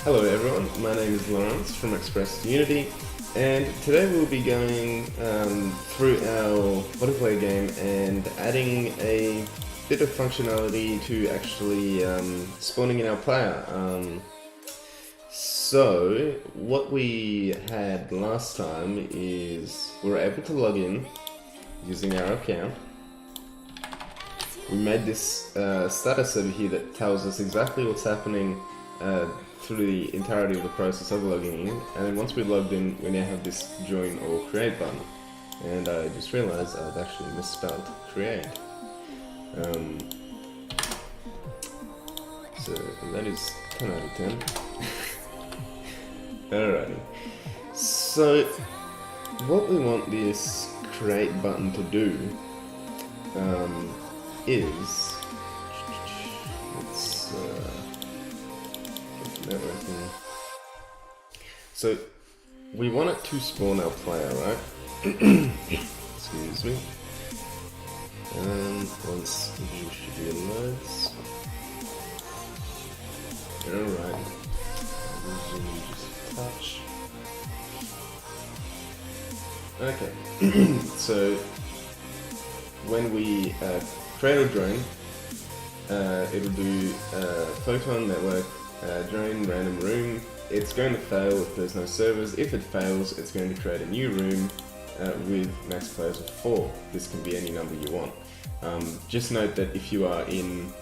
Hello everyone, my name is Lawrence from Express Unity, and today we'll be going through our butterfly game and adding a bit of functionality to actually spawning in our player. So what we had last time is we were able to log in using our account. We made this status over here that tells us exactly what's happening through the entirety of the process of logging in, and then once we logged in, we now have this join or create button. And I just realized I've actually misspelled create. So that is 10 out of 10. Alrighty. So what we want this create button to do is let's networking. So we want it to spawn our player, right? Excuse me. Once you should be in loads. Alright. Just touch. Okay. So when we create a drone, it'll do photon network. Join random room. It's going to fail if there's no servers. If it fails, it's going to create a new room with max players of 4. This can be any number you want. Just note that if you are using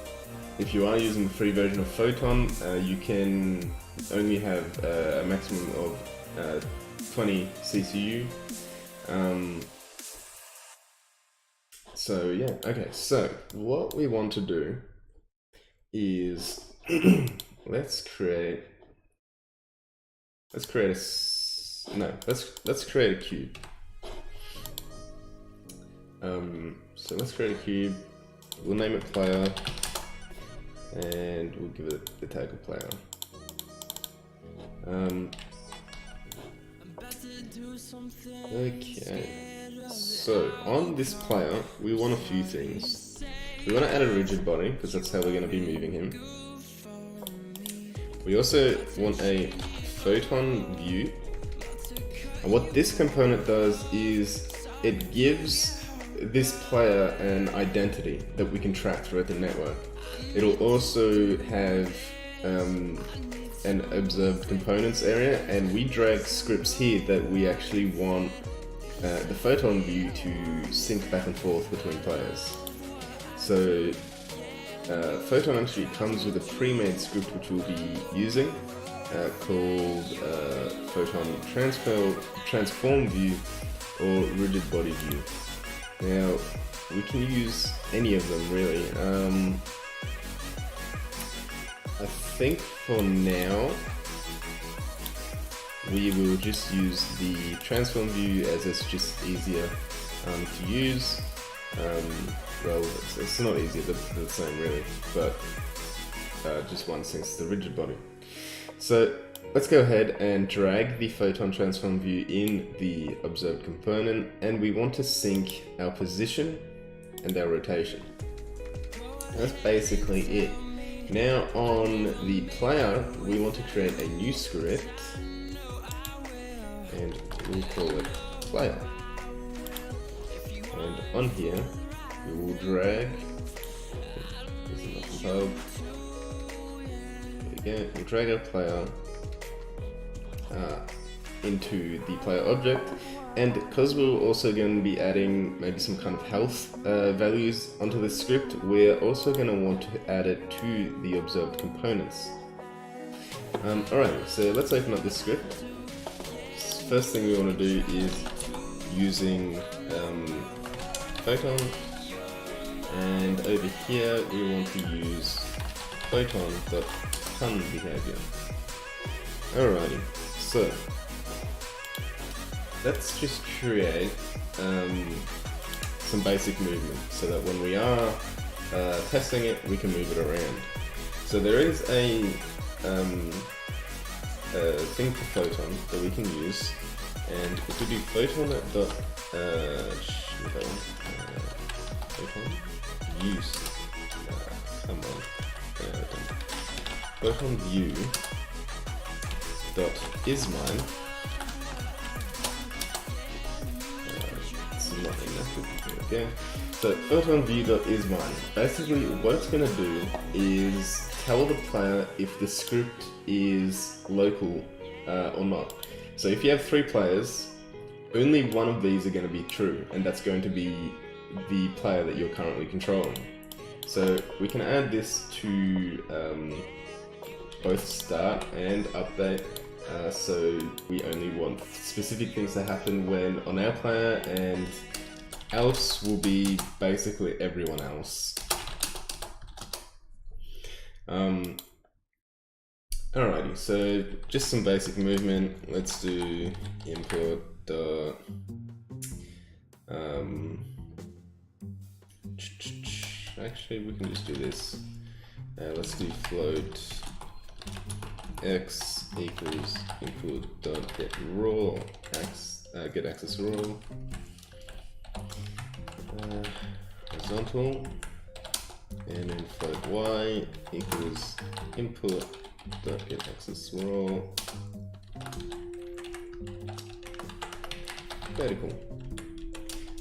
the free version of Photon, you can only have a maximum of 20 CCU. So yeah, okay. So what we want to do is let's create a cube. So let's create a cube. We'll name it player, and we'll give it the tag of player. Okay. So on this player, we want a few things. We want to add a rigid body because that's how we're going to be moving him. We also want a photon view, and what this component does is it gives this player an identity that we can track throughout the network. It'll also have an observed components area, and we drag scripts here that we actually want the photon view to sync back and forth between players. So Photon actually comes with a pre-made script which we'll be using called Photon Transform View or Rigid Body View. Now, we can use any of them really. I think for now we will just use the Transform View as it's just easier to use. Well, it's not easier, they're the same really, but just one since the rigid body. So let's go ahead and drag the photon transform view in the observed component, and we want to sync our position and our rotation. That's basically it. Now on the player, we want to create a new script, and we'll call it player. And on here, we will drag, we'll drag our player into the player object, and because we're also going to be adding maybe some kind of health values onto this script, we're also going to want to add it to the observed components. Alright, so let's open up this script. First thing we want to do is using Photon. And over here we want to use photon.ton behavior. Alrighty, so let's just create some basic movement so that when we are testing it, we can move it around. So there is a thing for Photon that we can use, and if we do photon.photon use. Come on. Photon view dot isMine. It's not inactive. Okay. So photon view dot isMine. Basically, what it's going to do is tell the player if the script is local or not. So if you have 3 players, only one of these are going to be true, and that's going to be the player that you're currently controlling. So we can add this to both start and update, so we only want specific things to happen when on our player, and else will be basically everyone else. Alrighty, so just some basic movement. Let's do import dot actually we can just do this. Let's do float x equals input dot get raw get access raw horizontal, and then float y equals input dot get access raw vertical.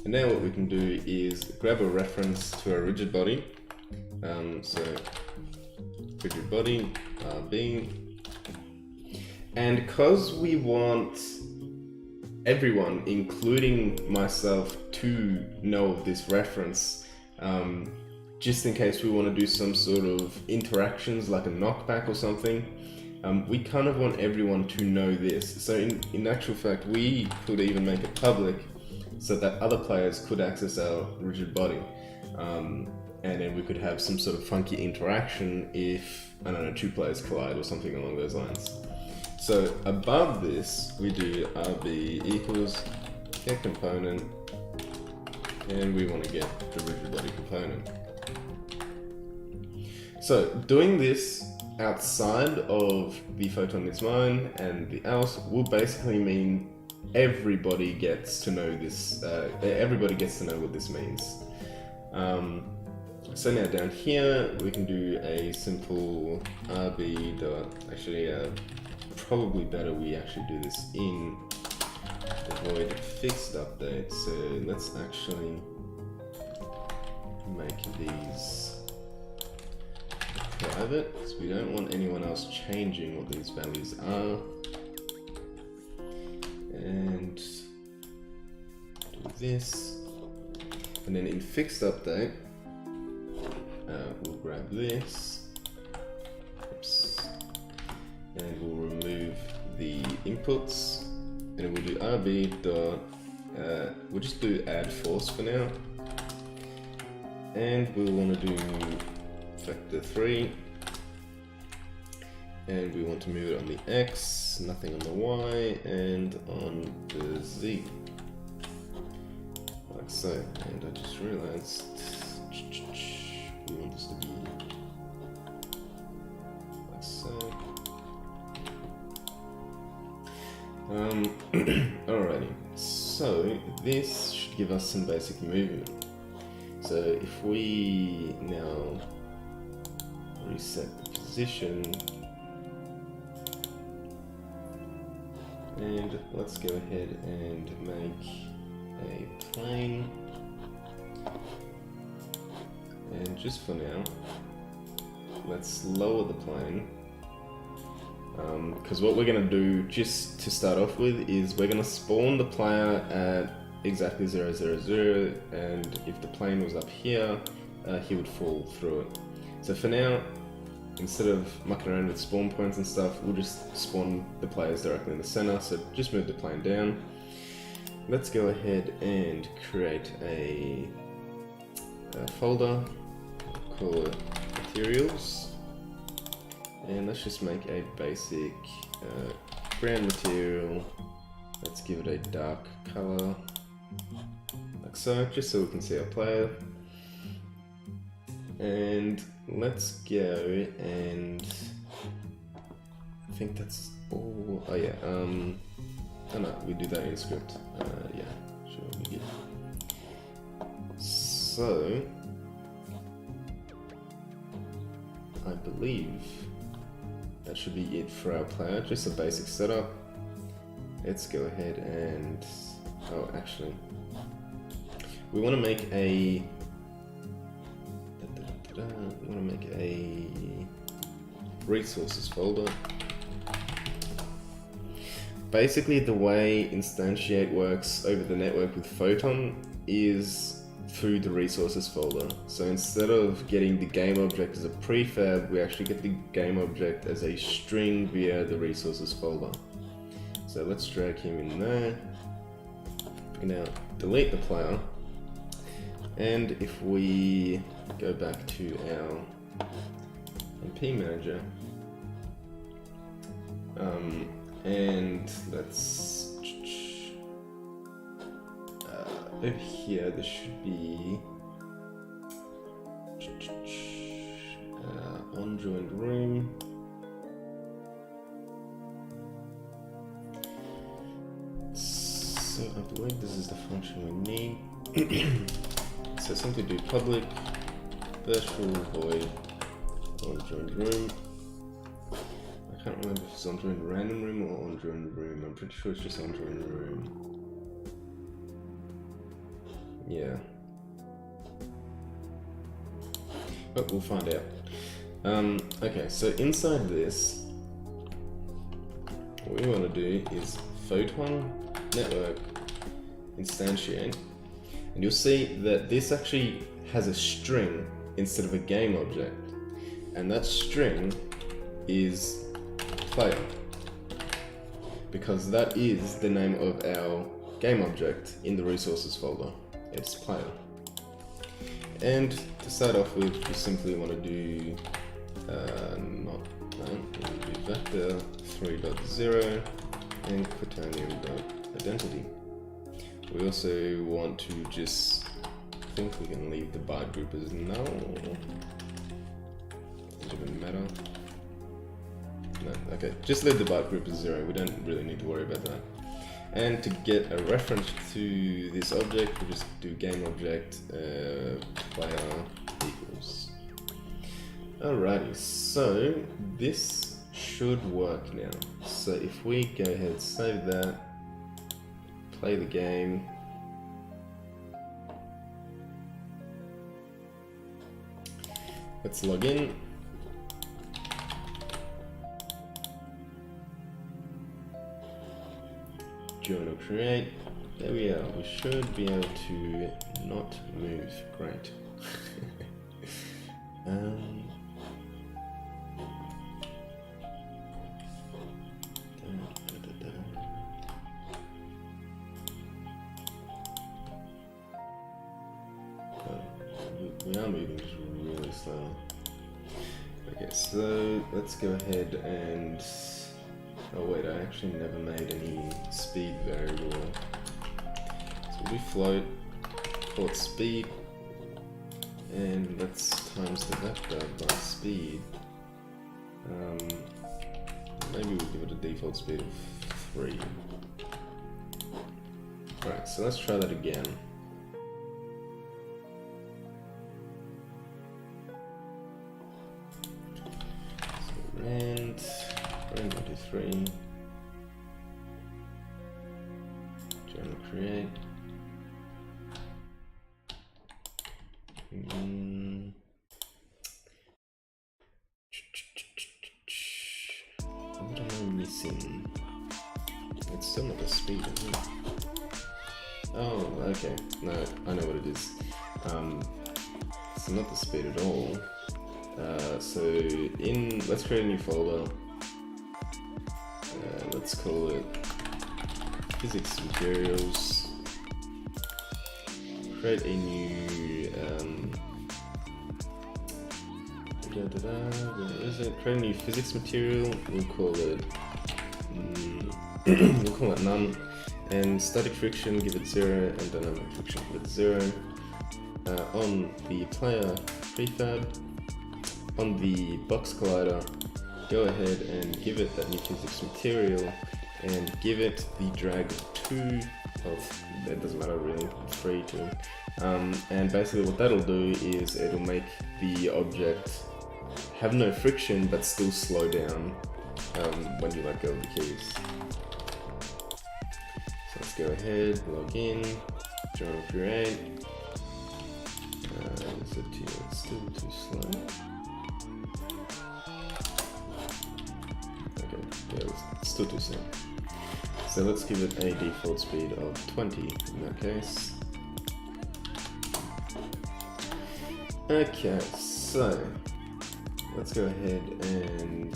And now what we can do is grab a reference to a rigid body. So rigid body RB, and because we want everyone, including myself, to know this reference, just in case we want to do some sort of interactions like a knockback or something, we kind of want everyone to know this. So in actual fact, we could even make it public so that other players could access our rigid body. And then we could have some sort of funky interaction if, I don't know, 2 players collide or something along those lines. So above this, we do RB equals get component, and we want to get the rigid body component. So doing this outside of the photon isMine and the else will basically mean everybody gets to know this. Everybody gets to know what this means. So now down here we can do a simple RB dot. Actually, probably better we actually do this in the void fixed update. So let's actually make these private, because we don't want anyone else changing what these values are. And do this, and then in fixed update we'll grab this, oops, and we'll remove the inputs, and we'll do RB dot we'll just do add force for now, and we'll want to do factor 3, and we want to move it on the X, nothing on the Y, and on the Z, like so. And I just realized we want this to be like so. Alrighty, so this should give us some basic movement. So if we now reset the position, and let's go ahead and make a plane, and just for now let's lower the plane, because what we're going to do just to start off with is we're going to spawn the player at exactly 0, 0, 0, and if the plane was up here, he would fall through it. So for now, instead of mucking around with spawn points and stuff, we'll just spawn the players directly in the center. So just move the plane down. Let's go ahead and create a folder, call it materials, and let's just make a basic ground material. Let's give it a dark color, like so, just so we can see our player. And let's go and I think that's all. Oh yeah, oh no, we do that in script. Yeah, sure, we good. So I believe that should be it for our player, just a basic setup. Let's go ahead and, oh actually, we want to make a, resources folder. Basically the way Instantiate works over the network with Photon is through the resources folder. So instead of getting the game object as a prefab, we actually get the game object as a string via the resources folder. So let's drag him in there. We now delete the player. And if we go back to our MP manager, and let's over here there should be on joined room. So I believe this is the function we need. So simply do public virtual void on joined room. I can't remember if it's on joined random room or on joined room. I'm pretty sure it's just on joined room. Yeah. But we'll find out. Okay, so inside this, what we want to do is photon network instantiate, and you'll see that this actually has a string instead of a game object, and that string is player, because that is the name of our game object in the resources folder. It's player. And to start off with, we simply want to do not that, we want to do vector 3.0 and quaternium.identity. We also want to just, I think we can leave the byte group as null. Doesn't even matter. No, okay, just leave the byte group as 0. We don't really need to worry about that. And to get a reference to this object, we'll just do game object player equals. Alrighty, so this should work now. So if we go ahead and save that, play the game. Let's log in. Join or create. There we are. We should be able to not move. Great. We are moving just really slow. Okay, so let's go ahead and, oh wait, I actually never made any speed variable. So we float, call it speed, and let's times the vector by speed. Maybe we'll give it a default speed of 3. Alright, so let's try that again. And 123. Join create. What am I missing? It's still not the speed, is it? Oh, okay. No, I know what it is. It's not the speed at all. Let's create a new folder. Let's call it physics materials. Create a new where is it? Create a new physics material. We'll call it none. And static friction, give it 0, and dynamic friction, give it 0. On the player prefab, on the box collider, go ahead and give it that new physics material, and give it the drag of 2. Well, that doesn't matter really, 3, 2. And basically what that'll do is it'll make the object have no friction but still slow down when you let go of the keys. So let's go ahead, log in, join create. Is it still too slow? Okay, yeah, it's still too slow. So let's give it a default speed of 20 in that case. Okay, so let's go ahead and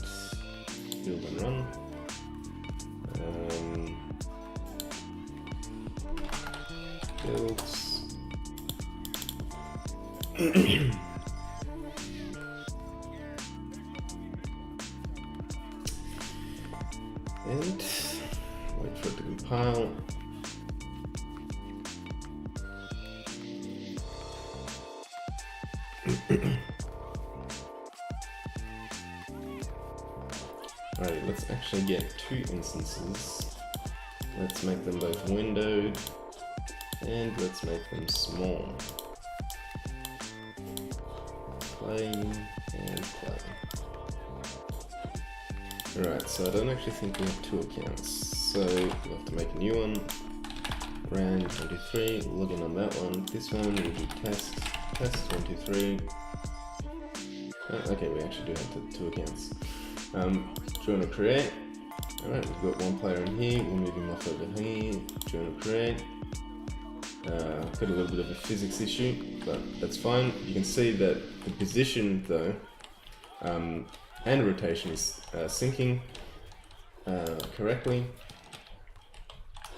build and run. Builds. And wait for it to compile. Alright, let's actually get 2 instances. Let's make them both windowed, and let's make them small. Play and play. Alright, so I don't actually think we have 2 accounts, so we'll have to make a new one. Ran 23, log in on that one. This one will be test 23. Okay, we actually do have 2 accounts. Join or create. Alright, we've got 1 player in here, we'll move him off over here. Join or create. Got a little bit of a physics issue, but that's fine. You can see that the position though, and rotation is syncing correctly.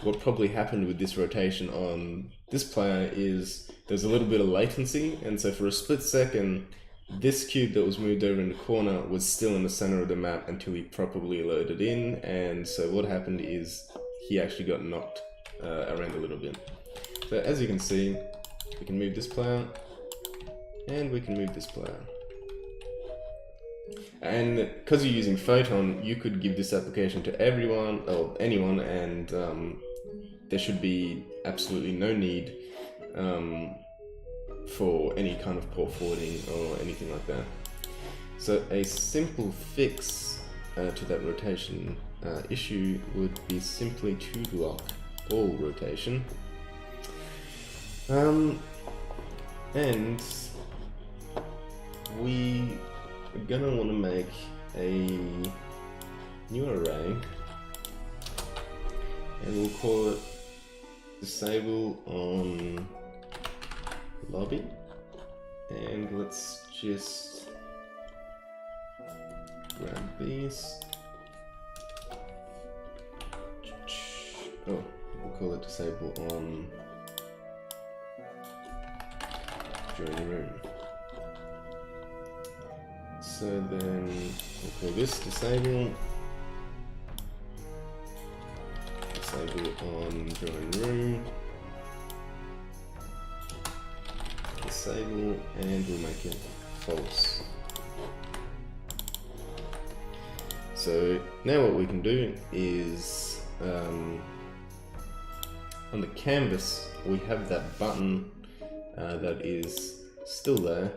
What probably happened with this rotation on this player is there's a little bit of latency, and so for a split second, this cube that was moved over in the corner was still in the center of the map until he properly loaded in, and so what happened is he actually got knocked around a little bit. So as you can see, we can move this player, and we can move this player. And because you're using Photon, you could give this application to everyone or anyone, and there should be absolutely no need for any kind of port forwarding or anything like that. So a simple fix to that rotation issue would be simply to lock all rotation. And we are gonna want to make a new array, and we'll call it disable on lobby, and let's just grab these. Oh, we'll call it disable on join room. So then we'll call this disable on join room, disable, and we'll make it false. So now what we can do is on the canvas we have that button that is still there.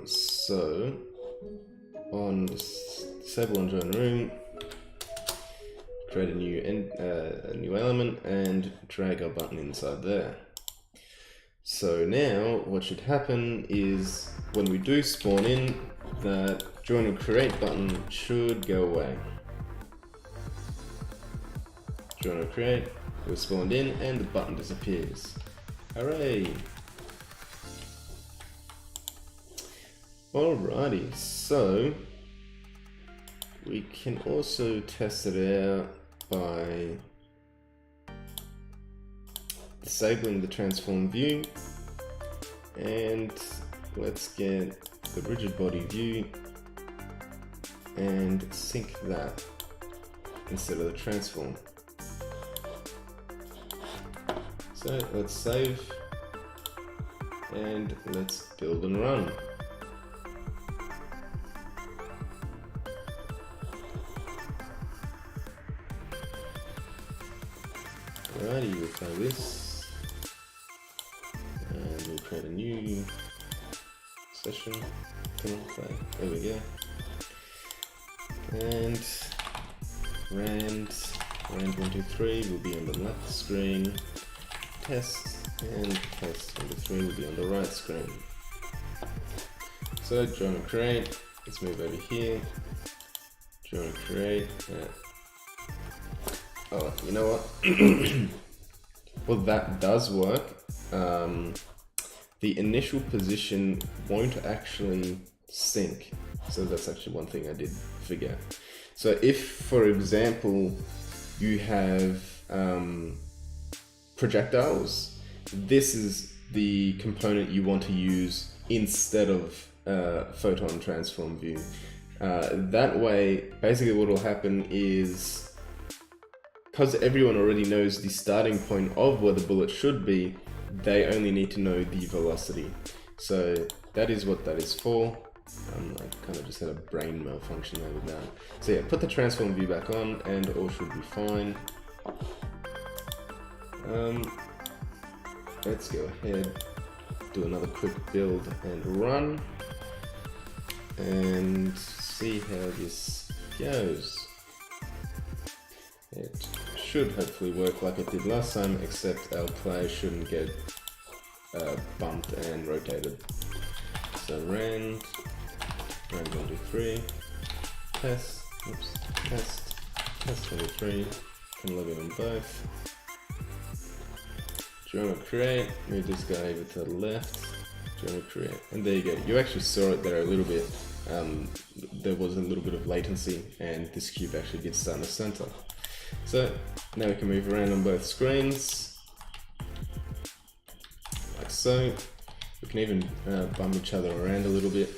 So on disable on join room, create a new element and drag our button inside there. So now what should happen is when we do spawn in, that join and create button should go away. Join and create, we're spawned in and the button disappears. Hooray! Alrighty, so we can also test it out by disabling the transform view, and let's get the rigid body view and sync that instead of the transform. So let's save and let's build and run. Alrighty, we'll play this, and we'll create a new session. Come on, play. There we go. and rand123 will be on the left screen, test and test23 will be on the right screen. So join and create, let's move over here, join and create, oh, you know what, well that does work. The initial position won't actually sync, so that's actually one thing I did figure. So if, for example, you have projectiles, this is the component you want to use instead of photon transform view. That way, basically what will happen is, because everyone already knows the starting point of where the bullet should be, they only need to know the velocity. So that is what that is for. I kind of just had a brain malfunction there with that. So yeah, put the transform view back on and all should be fine. Let's go ahead, do another quick build and run and see how this goes. It should hopefully work like it did last time, except our player shouldn't get bumped and rotated. So rand123, test 23, can log in on both. Join and create, move this guy over to the left, join and create, and there you go. You actually saw it there a little bit. There was a little bit of latency and this cube actually gets stuck in the center. So now we can move around on both screens, like so. We can even bump each other around a little bit,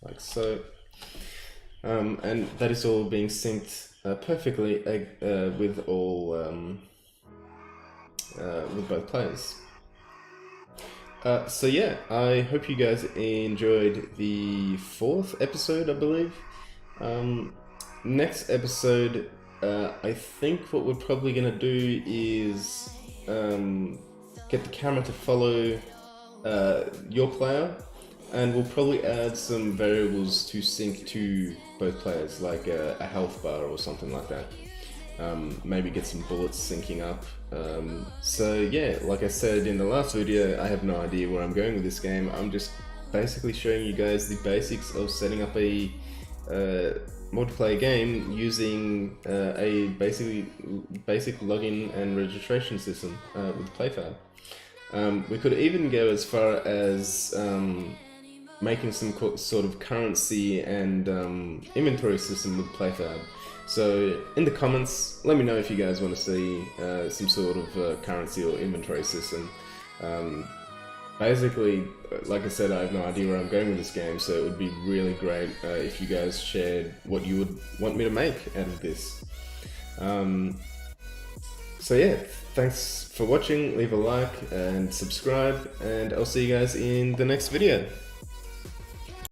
like so. And that is all being synced perfectly with all with both players. So yeah, I hope you guys enjoyed the 4th episode, I believe. Next episode, I think what we're probably gonna do is get the camera to follow your player, and we'll probably add some variables to sync to both players, like a health bar or something like that. Maybe get some bullets syncing up. So yeah, like I said in the last video, I have no idea where I'm going with this game. I'm just basically showing you guys the basics of setting up a multiplayer game using a basic login and registration system with PlayFab. We could even go as far as making some sort of currency and inventory system with PlayFab. So in the comments, let me know if you guys want to see some sort of currency or inventory system. Basically, like I said, I have no idea where I'm going with this game, so it would be really great if you guys shared what you would want me to make out of this. So yeah, thanks for watching, leave a like and subscribe, and I'll see you guys in the next video.